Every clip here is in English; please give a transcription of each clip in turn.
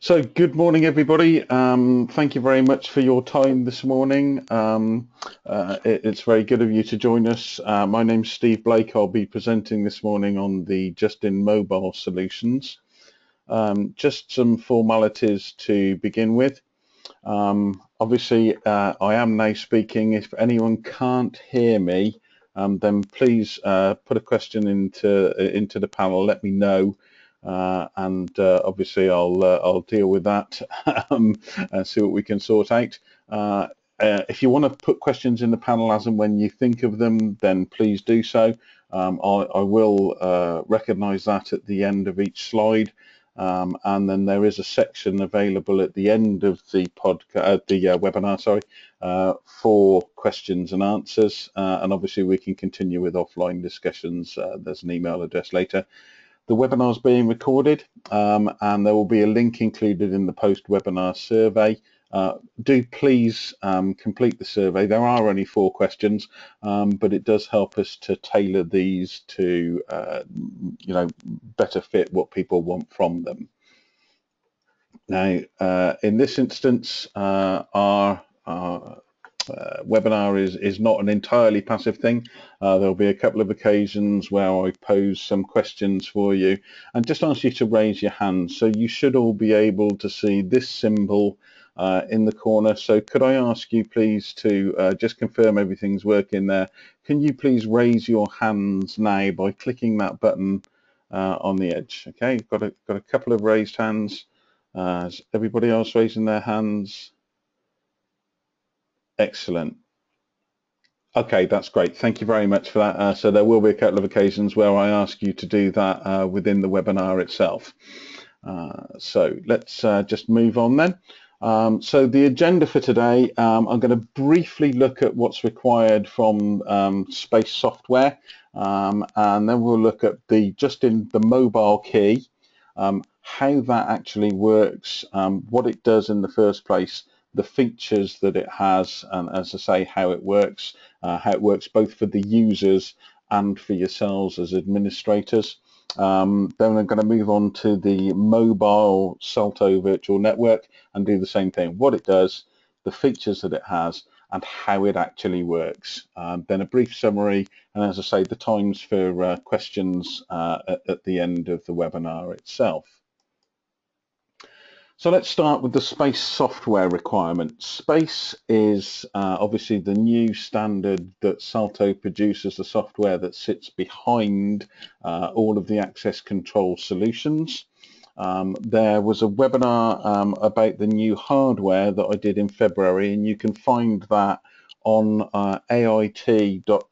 So good morning, everybody. Thank you very much for your time this morning. It's very good of you to join us. My name's Steve Blake. I'll be presenting this morning on the JustIN mobile solutions. Just some formalities to begin with. Obviously, I am now speaking. If anyone can't hear me, then please put a question into the panel. Let me know. And obviously I'll deal with that and see what we can sort out. If you want to put questions in the panel as and when you think of them, then please do so. I will recognise that at the end of each slide. And then there is a section available at the end of the webinar, for questions and answers. And obviously we can continue with offline discussions. There's an email address later. The webinar is being recorded, and there will be a link included in the post-webinar survey. Do please complete the survey. There are only 4 questions, but it does help us to tailor these to, better fit what people want from them. Now, in this instance, our webinar is not an entirely passive thing. There'll be a couple of occasions where I pose some questions for you and just ask you to raise your hand. So you should all be able to see this symbol in the corner. So could I ask you please to just confirm everything's working there? Can you please raise your hands now by clicking that button on the edge? Okay, got a couple of raised hands. Is everybody else raising their hands? Excellent. Okay, that's great. Thank you very much for that. So there will be a couple of occasions where I ask you to do that within the webinar itself. So let's just move on then. So the agenda for today, I'm going to briefly look at what's required from space software, and then we'll look at the JustIN the mobile key, how that actually works, what it does in the first place, the features that it has, and as I say, how it works both for the users and for yourselves as administrators. Then I'm going to move on to the mobile SALTO virtual network and do the same thing, what it does, the features that it has, and how it actually works. Then a brief summary, and as I say, the times for questions at the end of the webinar itself. So let's start with the space software requirements. Space is obviously the new standard that SALTO produces, the software that sits behind all of the access control solutions. There was a webinar about the new hardware that I did in February, and you can find that on ait.co.uk.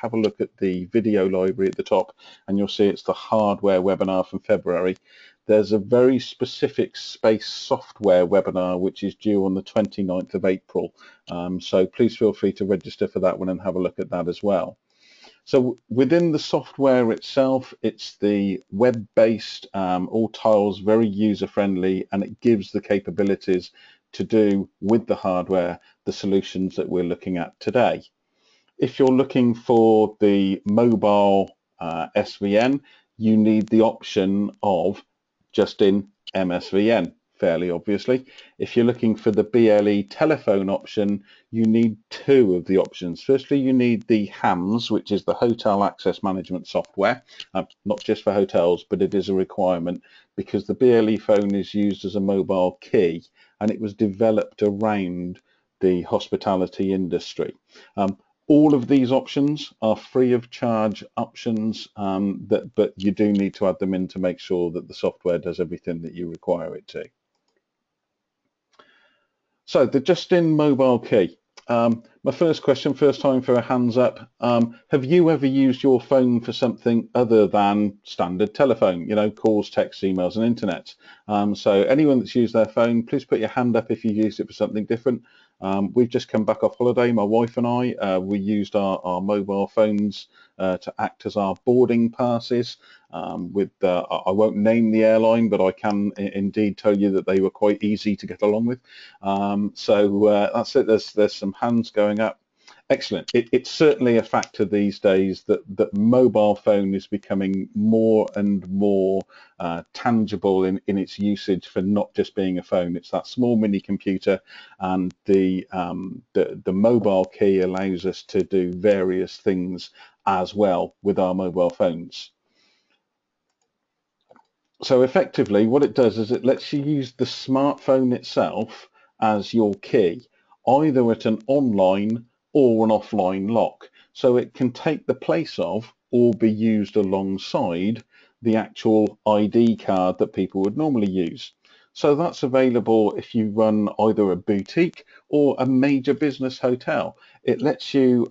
Have a look at the video library at the top and you'll see it's the hardware webinar from February. There's a very specific space software webinar which is due on the 29th of April. So please feel free to register for that one and have a look at that as well. So within the software itself, it's the web-based, all tiles, very user-friendly, and it gives the capabilities to do with the hardware the solutions that we're looking at today. If you're looking for the mobile SVN, you need the option of JustIN MSVN, fairly obviously. If you're looking for the BLE telephone option, you need 2 of the options. Firstly, you need the HAMS, which is the Hotel Access Management Software, not just for hotels, but it is a requirement because the BLE phone is used as a mobile key and it was developed around the hospitality industry. All of these options are free of charge options, but you do need to add them in to make sure that the software does everything that you require it to. So the JustIN mobile key. My first question, first time for a hands up. Have you ever used your phone for something other than standard telephone, calls, texts, emails and internet? So anyone that's used their phone, please put your hand up if you used it for something different. We've just come back off holiday, my wife and I. We used our mobile phones to act as our boarding passes with, I won't name the airline, but I can indeed tell you that they were quite easy to get along with. So that's it, there's some hands going up. Excellent. It's certainly a factor these days that mobile phone is becoming more and more tangible in its usage for not just being a phone. It's that small mini computer, and the mobile key allows us to do various things as well with our mobile phones. So effectively, what it does is it lets you use the smartphone itself as your key, either at an online or an offline lock. So it can take the place of or be used alongside the actual ID card that people would normally use. So that's available if you run either a boutique or a major business hotel. It lets you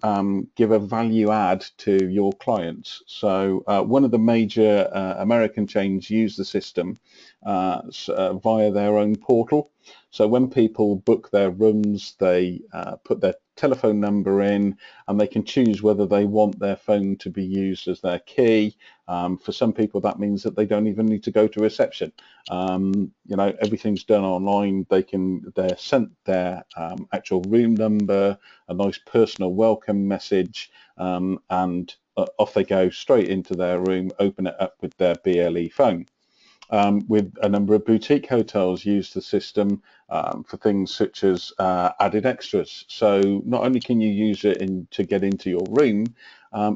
give a value add to your clients. So one of the major American chains use the system via their own portal. So when people book their rooms, they put their telephone number in, and they can choose whether they want their phone to be used as their key. For some people, that means that they don't even need to go to reception. You know, everything's done online. They're sent their actual room number, a nice personal welcome message, and off they go straight into their room, open it up with their BLE phone. With a number of boutique hotels use the system for things such as added extras. So not only can you use it to get into your room,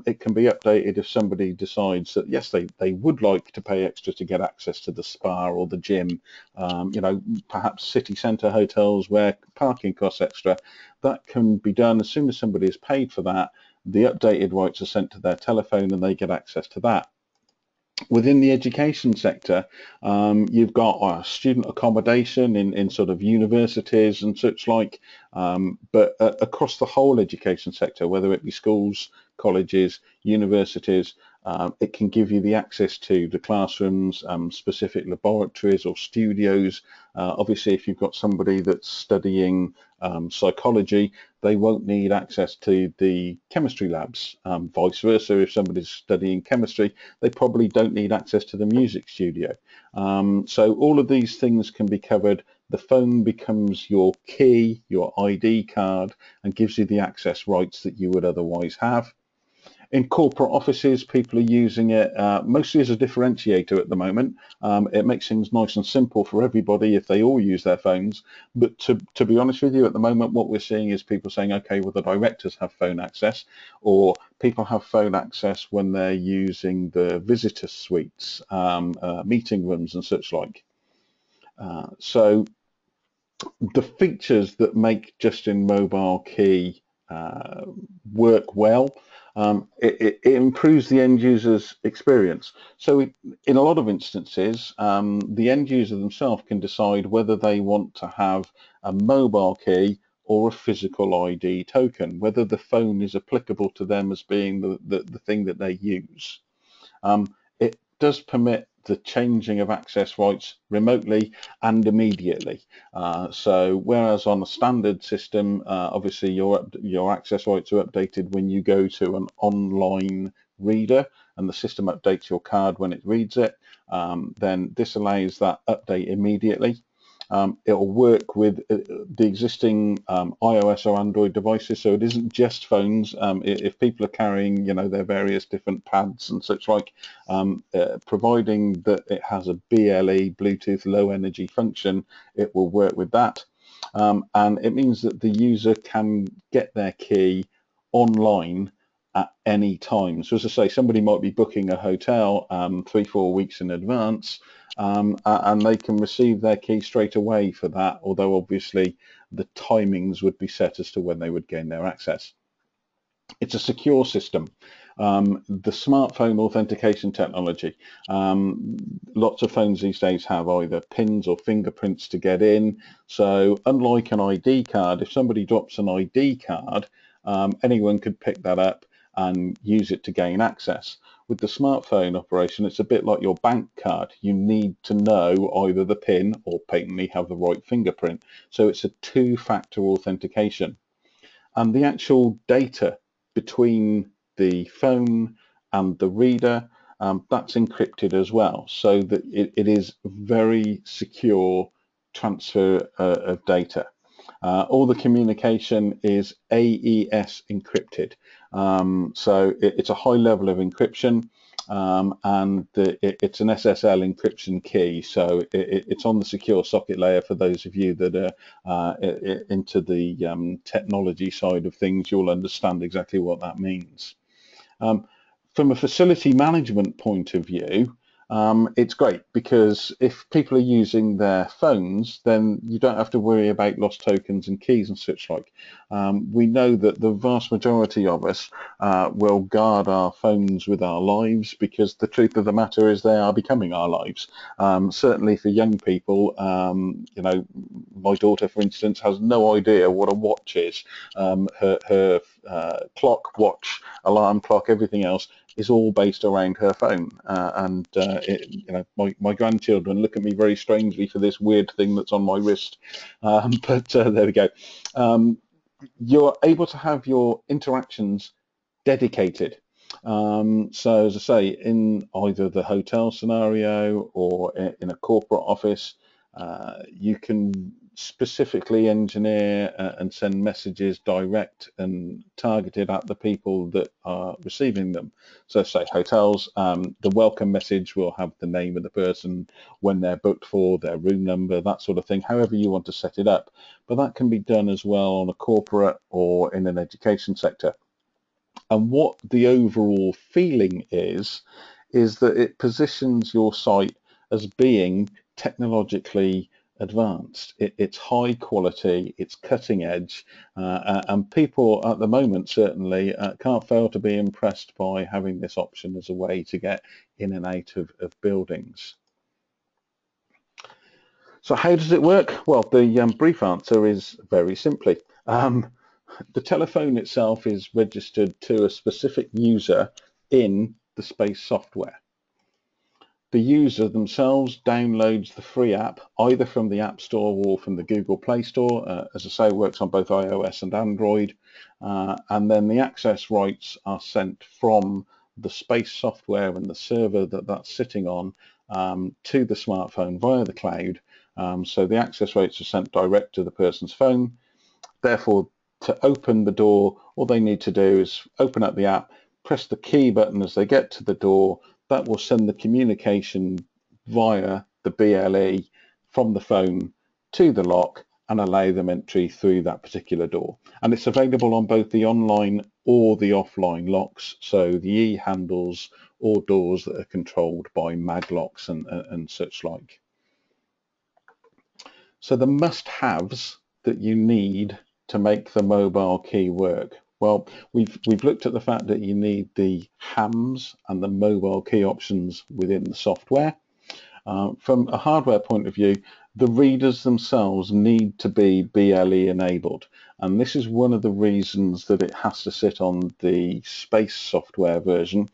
it can be updated if somebody decides that yes, they would like to pay extra to get access to the spa or the gym. You know, perhaps city centre hotels where parking costs extra. That can be done as soon as somebody has paid for that. The updated rights are sent to their telephone and they get access to that. Within the education sector, you've got student accommodation in sort of universities and such like, but across the whole education sector, whether it be schools, colleges, universities, it can give you the access to the classrooms, specific laboratories or studios. Obviously, if you've got somebody that's studying psychology, they won't need access to the chemistry labs. Vice versa, if somebody's studying chemistry, they probably don't need access to the music studio. So all of these things can be covered. The phone becomes your key, your ID card, and gives you the access rights that you would otherwise have. In corporate offices, people are using it mostly as a differentiator at the moment. It makes things nice and simple for everybody if they all use their phones. But to be honest with you, at the moment, what we're seeing is people saying, okay, well, the directors have phone access, or people have phone access when they're using the visitor suites, meeting rooms and such like. So the features that make JustIN Mobile Key work well, it improves the end user's experience. So in a lot of instances, the end user themselves can decide whether they want to have a mobile key or a physical ID token, whether the phone is applicable to them as being the thing that they use. It does permit the changing of access rights remotely and immediately. So whereas on a standard system, obviously your access rights are updated when you go to an online reader and the system updates your card when it reads it, then this allows that update immediately. It will work with the existing iOS or Android devices, so it isn't just phones. If people are carrying, you know, their various different pads and such like, providing that it has a BLE, Bluetooth Low Energy function, it will work with that. And it means that the user can get their key online at any time. So as I say, somebody might be booking a hotel 3-4 weeks in advance, and they can receive their key straight away for that, although obviously the timings would be set as to when they would gain their access. It's a secure system. The smartphone authentication technology, lots of phones these days have either pins or fingerprints to get in. So unlike an ID card, if somebody drops an ID card, anyone could pick that up and use it to gain access. With the smartphone operation, it's a bit like your bank card. You need to know either the PIN or patently have the right fingerprint. So it's a two-factor authentication. And the actual data between the phone and the reader, that's encrypted as well, so that it is very secure transfer of data. All the communication is AES encrypted. So it's a high level of encryption, and it's an SSL encryption key. So it's on the secure socket layer. For those of you that are into the technology side of things, you'll understand exactly what that means. From a facility management point of view, it's great, because if people are using their phones, then you don't have to worry about lost tokens and keys and such like. We know that the vast majority of us will guard our phones with our lives, because the truth of the matter is they are becoming our lives. Certainly for young people, you know, my daughter, for instance, has no idea what a watch is. Her clock, watch, alarm clock, everything else is all based around her phone, you know, my grandchildren look at me very strangely for this weird thing that's on my wrist, but there we go. You're able to have your interactions dedicated. So as I say, in either the hotel scenario or in a corporate office, you can specifically engineer and send messages direct and targeted at the people that are receiving them. So say hotels, the welcome message will have the name of the person, when they're booked for, their room number, that sort of thing, however you want to set it up. But that can be done as well on a corporate or in an education sector. And what the overall feeling is that it positions your site as being technologically advanced. It's high quality, it's cutting edge, and people at the moment certainly can't fail to be impressed by having this option as a way to get in and out of buildings. So how does it work? Well, the brief answer is very simply. The telephone itself is registered to a specific user in the Space software. The user themselves downloads the free app either from the App Store or from the Google Play Store. As I say, it works on both iOS and Android. And then the access rights are sent from the Space software and the server that's sitting on to the smartphone via the cloud. So the access rights are sent direct to the person's phone. Therefore, to open the door, all they need to do is open up the app, press the key button as they get to the door. That will send the communication via the BLE from the phone to the lock and allow them entry through that particular door. And it's available on both the online or the offline locks, so the e-handles or doors that are controlled by mag locks and such like. So the must-haves that you need to make the mobile key work. Well, we've looked at the fact that you need the hams and the mobile key options within the software. From a hardware point of view, the readers themselves need to be BLE enabled, and this is one of the reasons that it has to sit on the Space software version,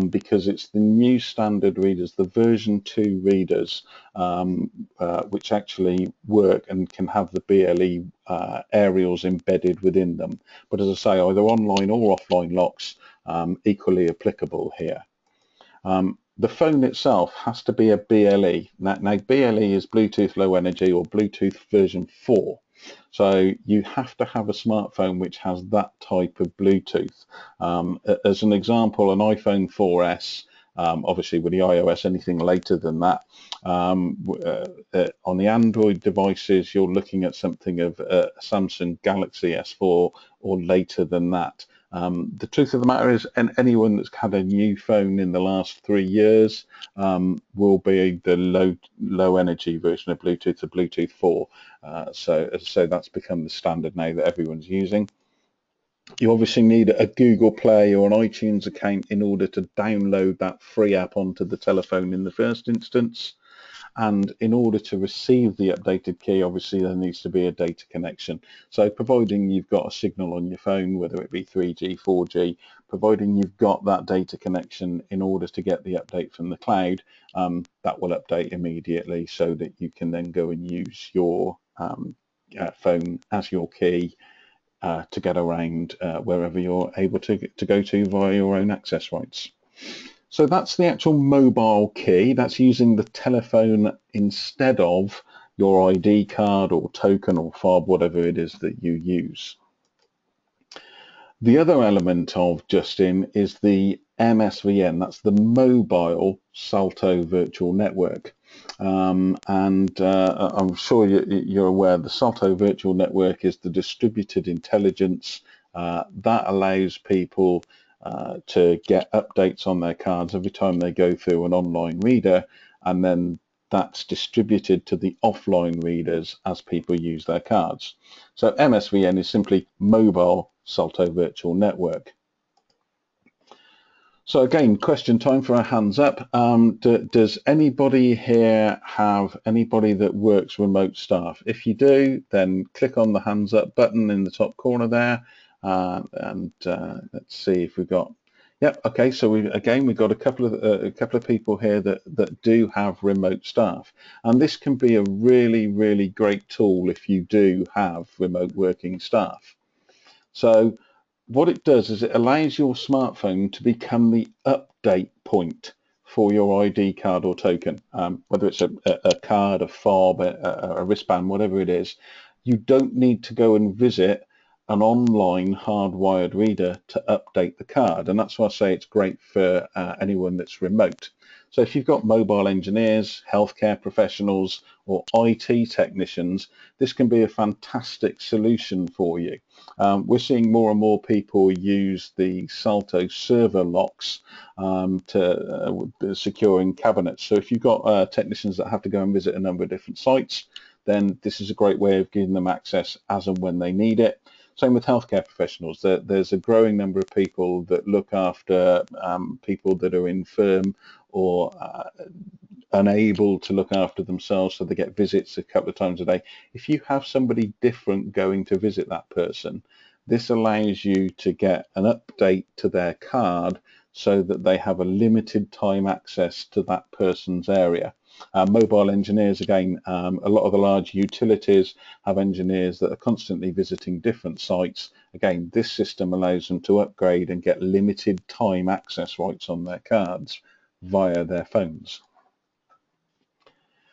because it's the new standard readers, the version 2 readers, which actually work and can have the BLE aerials embedded within them. But as I say, either online or offline locks equally applicable here. The phone itself has to be a BLE. Now BLE is Bluetooth Low Energy or Bluetooth version 4. So you have to have a smartphone which has that type of Bluetooth. As an example, an iPhone 4S, obviously with the iOS anything later than that. On the Android devices, you're looking at something of Samsung Galaxy S4 or later than that. The truth of the matter is, anyone that's had a new phone in the last 3 years will be the low energy version of Bluetooth, the Bluetooth 4. So as I say, that's become the standard now that everyone's using. You obviously need a Google Play or an iTunes account in order to download that free app onto the telephone in the first instance. And in order to receive the updated key, obviously there needs to be a data connection. So providing you've got a signal on your phone, whether it be 3G, 4G, providing you've got that data connection in order to get the update from the cloud, that will update immediately so that you can then go and use your phone as your key to get around wherever you're able to go to via your own access rights. So that's the actual mobile key. That's using the telephone instead of your ID card or token or fob, whatever it is that you use. The other element of JustIN is the MSVN, that's the mobile SALTO virtual network. I'm sure you're aware the SALTO virtual network is the distributed intelligence that allows people to get updates on their cards every time they go through an online reader, and then that's distributed to the offline readers as people use their cards. So MSVN is simply mobile SALTO virtual network. So again, question time for our hands up. Does anybody here have anybody that works remote staff? If you do, then click on the hands up button in the top corner there, and let's see if we've got. Yep. Okay. So we've got a couple of people here that do have remote staff, and this can be a really great tool if you do have remote working staff. So what it does is it allows your smartphone to become the update point for your ID card or token, whether it's a card, a fob, a wristband, whatever it is. You don't need to go and visit an online hardwired reader to update the card, and that's why I say it's great for anyone that's remote. So if you've got mobile engineers, healthcare professionals, or IT technicians, this can be a fantastic solution for you. We're seeing more and more people use the SALTO server locks to securing cabinets. So if you've got technicians that have to go and visit a number of different sites, then this is a great way of giving them access as and when they need it. Same with healthcare professionals. There's a growing number of people that look after people that are infirm or unable to look after themselves, so they get visits a couple of times a day. If you have somebody different going to visit that person, this allows you to get an update to their card so that they have a limited time access to that person's area. Mobile engineers, again, a lot of the large utilities have engineers that are constantly visiting different sites. Again, this system allows them to upgrade and get limited time access rights on their cards via their phones.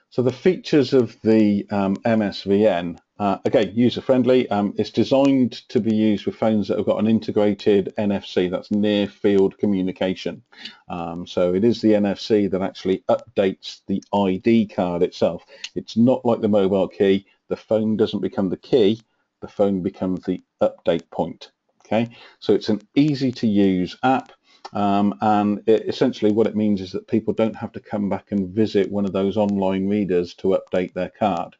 So the features of the MSVN, again, user-friendly. It's designed to be used with phones that have got an integrated NFC, that's near field communication. So it is the NFC that actually updates the ID card itself. It's not like the mobile key. The phone doesn't become the key. The phone becomes the update point. Okay, so it's an easy to use app. And essentially what it means is that people don't have to come back and visit one of those online readers to update their card.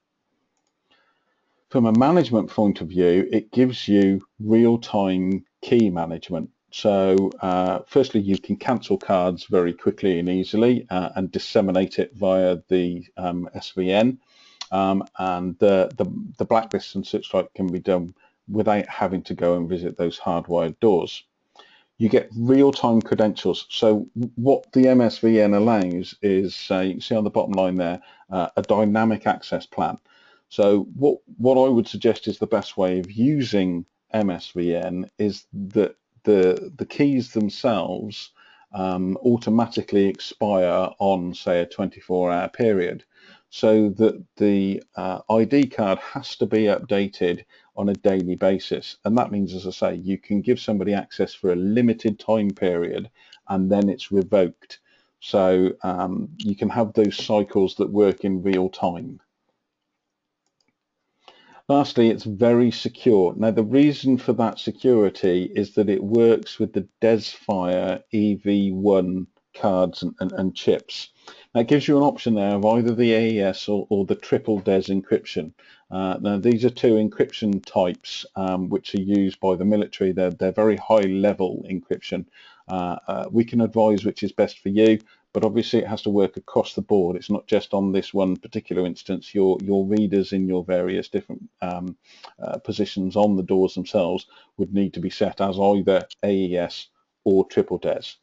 From a management point of view, it gives you real-time key management. So firstly, you can cancel cards very quickly and easily and disseminate it via the SVN, and the blacklist and such like can be done without having to go and visit those hardwired doors. You get real-time credentials. So what the MSVN allows is, you can see on the bottom line there, a dynamic access plan. So what I would suggest is the best way of using MSVN is that the keys themselves automatically expire on, say, a 24-hour period, so that the ID card has to be updated on a daily basis. And that means, as I say, you can give somebody access for a limited time period and then it's revoked. So you can have those cycles that work in real time. Lastly, it's very secure. Now, the reason for that security is that it works with the DesFire EV1 cards and chips. Now, it gives you an option there of either the AES or the triple DES encryption. Now, these are two encryption types which are used by the military. They're very high-level encryption. We can advise which is best for you, but obviously it has to work across the board. It's not just on this one particular instance. Your readers in your various different positions on the doors themselves would need to be set as either AES or triple DES.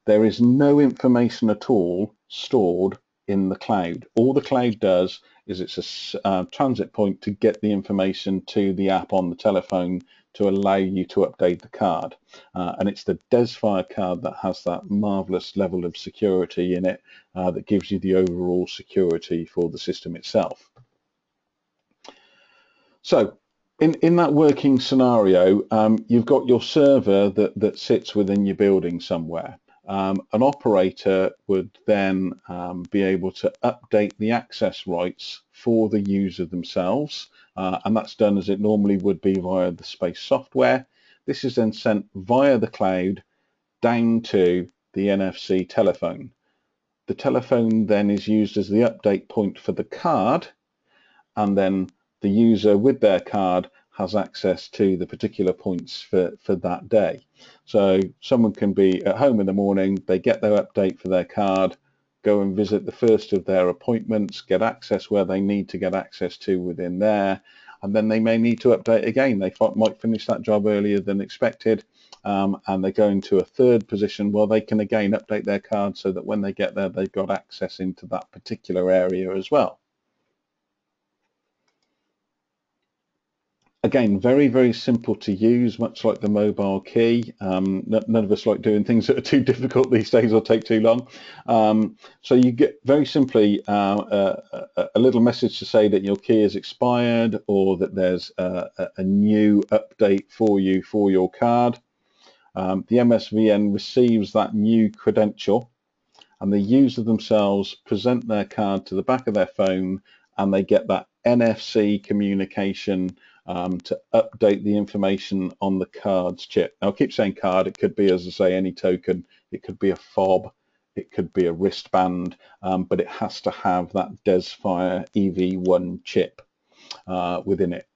There is no information at all stored in the cloud. All the cloud does is it's a transit point to get the information to the app on the telephone to allow you to update the card. And it's the DesFire card that has that marvelous level of security in it that gives you the overall security for the system itself. So in that working scenario, you've got your server that sits within your building somewhere. An operator would then be able to update the access rights for the user themselves, and that's done as it normally would be via the space software. This is then sent via the cloud down to the NFC telephone. The telephone then is used as the update point for the card, and then the user with their card has access to the particular points for that day. So someone can be at home in the morning, they get their update for their card, go and visit the first of their appointments, get access where they need to get access to within there, and then they may need to update again. They might finish that job earlier than expected, and they go into a third position where they can again update their card so that when they get there, they've got access into that particular area as well. Again, very, very simple to use, much like the mobile key. None of us like doing things that are too difficult these days or take too long. So you get very simply a little message to say that your key is expired or that there's a new update for you for your card. The MSVN receives that new credential, and the user themselves present their card to the back of their phone, and they get that NFC communication to update the information on the card's chip. Now, I keep saying card, it could be, as I say, any token, it could be a fob, it could be a wristband, but it has to have that DesFire EV1 chip within it.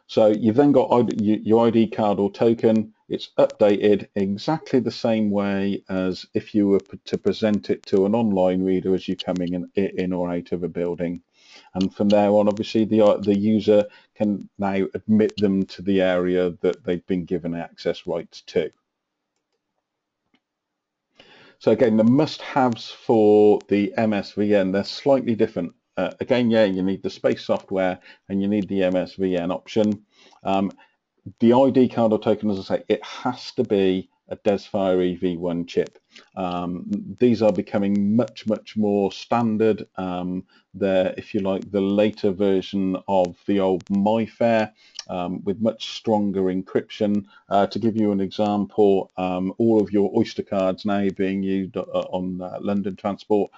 So you've then got your ID card or token. It's updated exactly the same way as if you were to present it to an online reader as you're coming in or out of a building. And from there on, obviously, the user can now admit them to the area that they've been given access rights to. So again, the must-haves for the MSVN, they're slightly different. Again, yeah, you need the space software and you need the MSVN option. The ID card or token, as I say, it has to be a DesFire EV1 chip. These are becoming much, much more standard. They're, if you like, the later version of the old MyFair with much stronger encryption. To give you an example, all of your Oyster cards now being used on London Transport,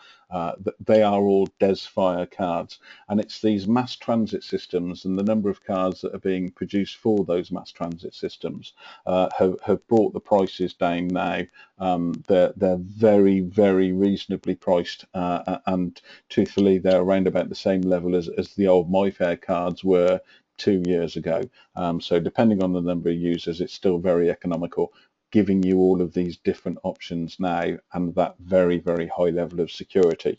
they are all DesFire cards, and it's these mass transit systems and the number of cards that are being produced for those mass transit systems have brought the prices down now. They're very, very reasonably priced, and truthfully, they're around about the same level as the old MyFair cards were 2 years ago. So depending on the number of users, it's still very economical, giving you all of these different options now and that very, very high level of security.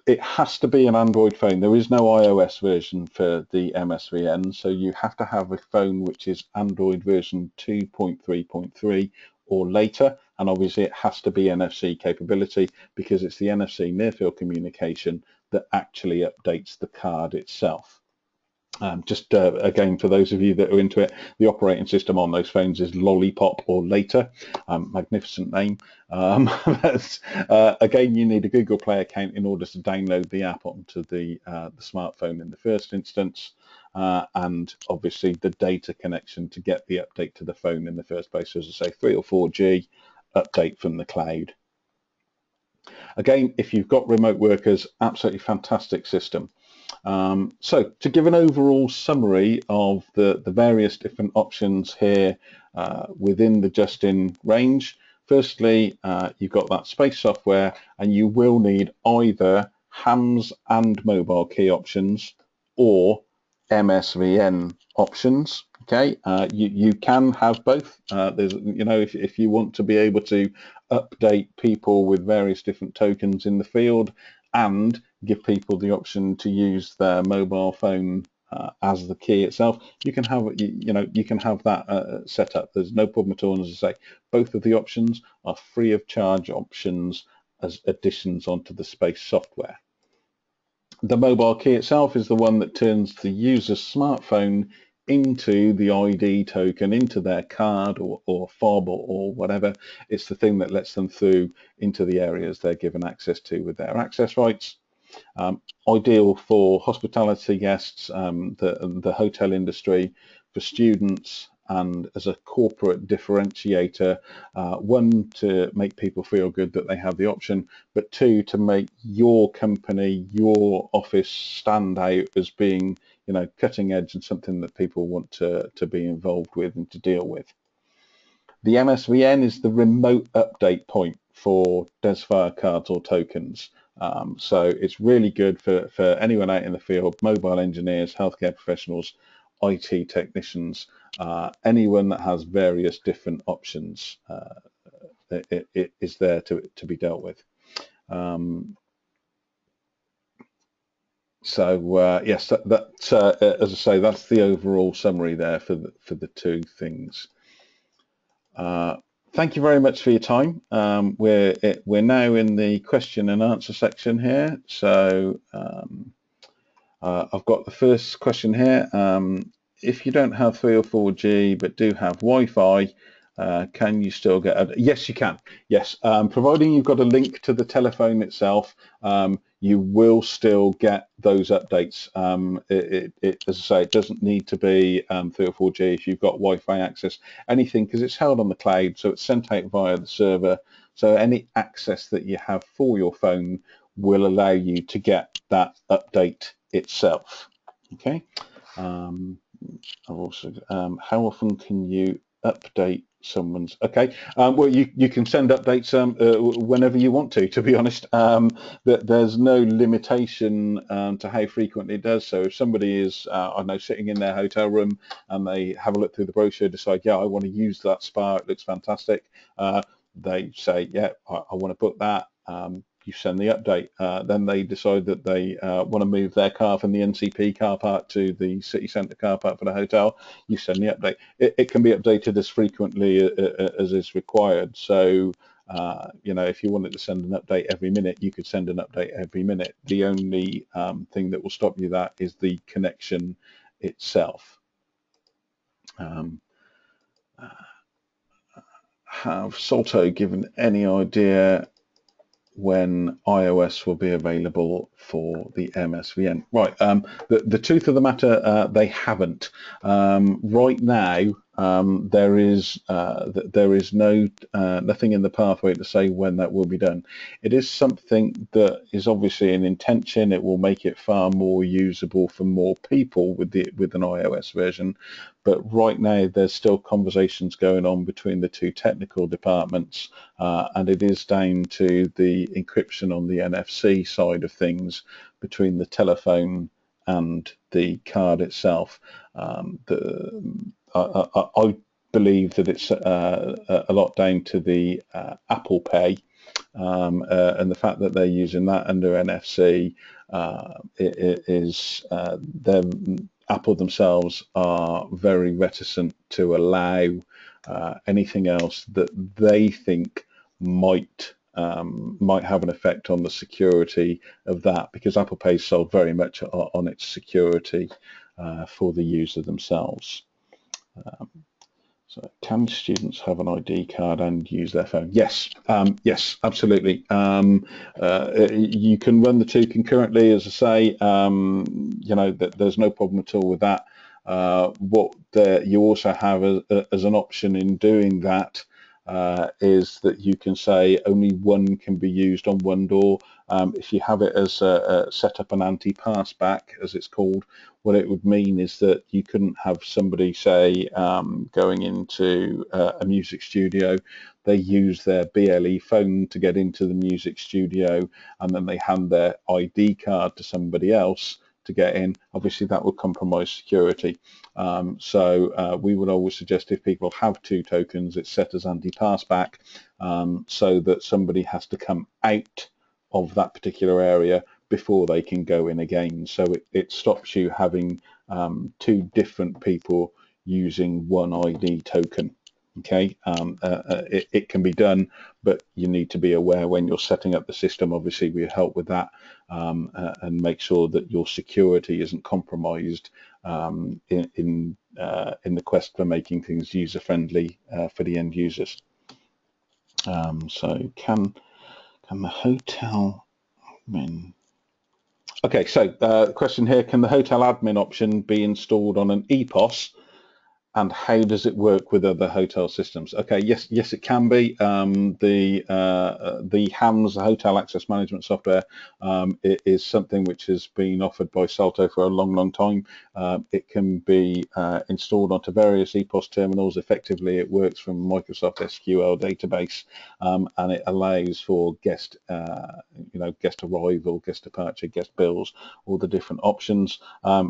It has to be an Android phone. There is no iOS version for the MSVN, so you have to have a phone which is Android version 2.3.3 or later, and obviously it has to be NFC capability because it's the NFC near-field communication that actually updates the card itself. Just again, for those of you that are into it, the operating system on those phones is Lollipop or later. Magnificent name. Again, you need a Google Play account in order to download the app onto the smartphone in the first instance, and obviously the data connection to get the update to the phone in the first place. So as I say, 3 or 4G update from the cloud. Again, if you've got remote workers, absolutely fantastic system. So to give an overall summary of the various different options here within the JustIN range, firstly, you've got that space software, and you will need either HAMS and mobile key options or MSVN options. Okay, you can have both. There's, you know, if you want to be able to update people with various different tokens in the field and give people the option to use their mobile phone as the key itself, you can have you can have that set up. There's no problem at all. And as I say, both of the options are free of charge options as additions onto the space software. The mobile key itself is the one that turns the user's smartphone into the ID token, into their card or fob or whatever. It's the thing that lets them through into the areas they're given access to with their access rights. Ideal for hospitality guests, the hotel industry, for students, and as a corporate differentiator, one, to make people feel good that they have the option, but two, to make your company, your office stand out as being, you know, cutting edge and something that people want to be involved with and to deal with. The MSVN is the remote update point for DESFire cards or tokens. So it's really good for anyone out in the field, mobile engineers, healthcare professionals, IT technicians, anyone that has various different options. It is there to be dealt with. Yes, that as I say, that's the overall summary there for the two things. Thank you very much for your time. We're now in the question and answer section here. So I've got the first question here. If you don't have 3 or 4G but do have Wi-Fi, can you still get? Yes, you can. Yes, providing you've got a link to the telephone itself, you will still get those updates. As I say, it doesn't need to be 3 or 4G if you've got Wi-Fi access. Anything, because it's held on the cloud, so it's sent out via the server. So any access that you have for your phone will allow you to get that update itself. Okay. I've also, how often can you update someone's? Okay, well, you can send updates whenever you want to be honest. There's no limitation to how frequently it does. So if somebody is, I don't know, sitting in their hotel room and they have a look through the brochure, decide, yeah, I want to use that spa, it looks fantastic. They say, yeah, I want to book that. You send the update. Then they decide that they want to move their car from the NCP car park to the city centre car park for the hotel. You send the update. It can be updated as frequently as is required. So, you know, if you wanted to send an update every minute, you could send an update every minute. The only thing that will stop you that is the connection itself. Have SALTO given any idea when iOS will be available for the MSVN? Right, the truth of the matter, they haven't. Right now, there is no nothing in the pathway to say when that will be done. It is something that is obviously an intention. It will make it far more usable for more people with an iOS version. But right now, there's still conversations going on between the two technical departments, and it is down to the encryption on the NFC side of things between the telephone and the card itself. I believe that it's a lot down to the Apple Pay and the fact that they're using that under NFC. Apple themselves are very reticent to allow anything else that they think might have an effect on the security of that, because Apple Pay is sold very much on its security for the user themselves. So can students have an ID card and use their phone? Yes, yes, absolutely. You can run the two concurrently, as I say. You know, there's no problem at all with that. What you also have as an option in doing that is that you can say only one can be used on one door. If you have it as set up an anti-passback, as it's called, what it would mean is that you couldn't have somebody, say, going into a music studio, they use their BLE phone to get into the music studio, and then they hand their ID card to somebody else to get in. Obviously, that would compromise security. So we would always suggest, if people have two tokens, it's set as anti-passback, so that somebody has to come out of that particular area before they can go in again. So it stops you having two different people using one ID token. Okay, it can be done, but you need to be aware when you're setting up the system. Obviously, we help with that and make sure that your security isn't compromised in the quest for making things user friendly for the end users. So can the hotel admin Okay, so question here, can the hotel admin option be installed on an EPOS, and how does it work with other hotel systems? Okay, yes, it can be. The HAMS, the Hotel Access Management Software, it is something which has been offered by SALTO for a long time. It can be installed onto various EPOS terminals. Effectively, it works from Microsoft SQL database, and it allows for guest arrival, guest departure, guest bills, all the different options.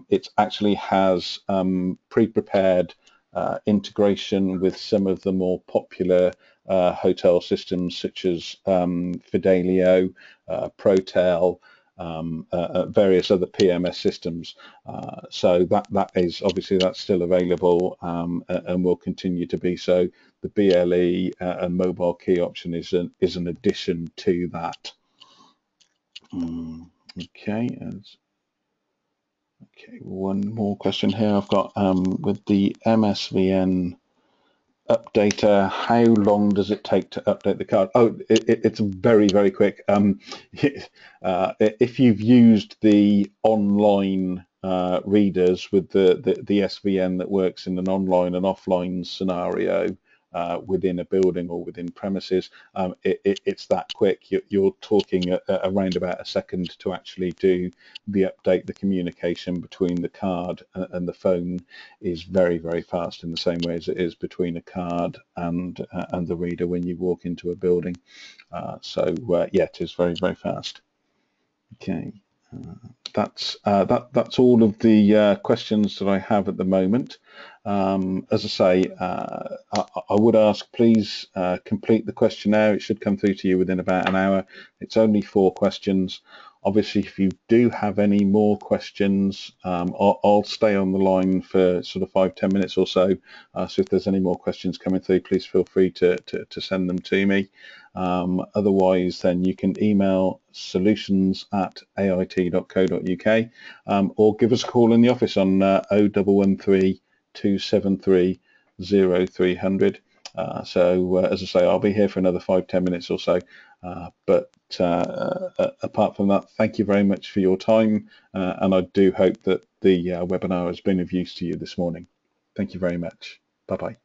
It actually has pre-prepared integration with some of the more popular hotel systems such as Fidelio, Protel, various other PMS systems. So that is obviously that's still available and will continue to be so. The BLE and mobile key option is an addition to that. Okay. Okay, one more question here. I've got with the MSVN updater, how long does it take to update the card? Oh, it's very quick. If you've used the online readers with the SVN that works in an online and offline scenario within a building or within premises, it's that quick. You're talking around about a second to actually do the update. The communication between the card and the phone is very fast, in the same way as it is between a card and the reader when you walk into a building. Yeah, it is very fast. Okay. That's all of the questions that I have at the moment. As I say, I would ask, please complete the questionnaire. It should come through to you within about an hour. It's only 4 questions. Obviously, if you do have any more questions, I'll stay on the line for sort of 5-10 minutes or so. So if there's any more questions coming through, please feel free to send them to me. Otherwise, then you can email solutions@ait.co.uk or give us a call in the office on 0113 273 0300. So as I say, I'll be here for another 5-10 minutes or so. But apart from that, thank you very much for your time, and I do hope that the webinar has been of use to you this morning. Thank you very much. Bye-bye.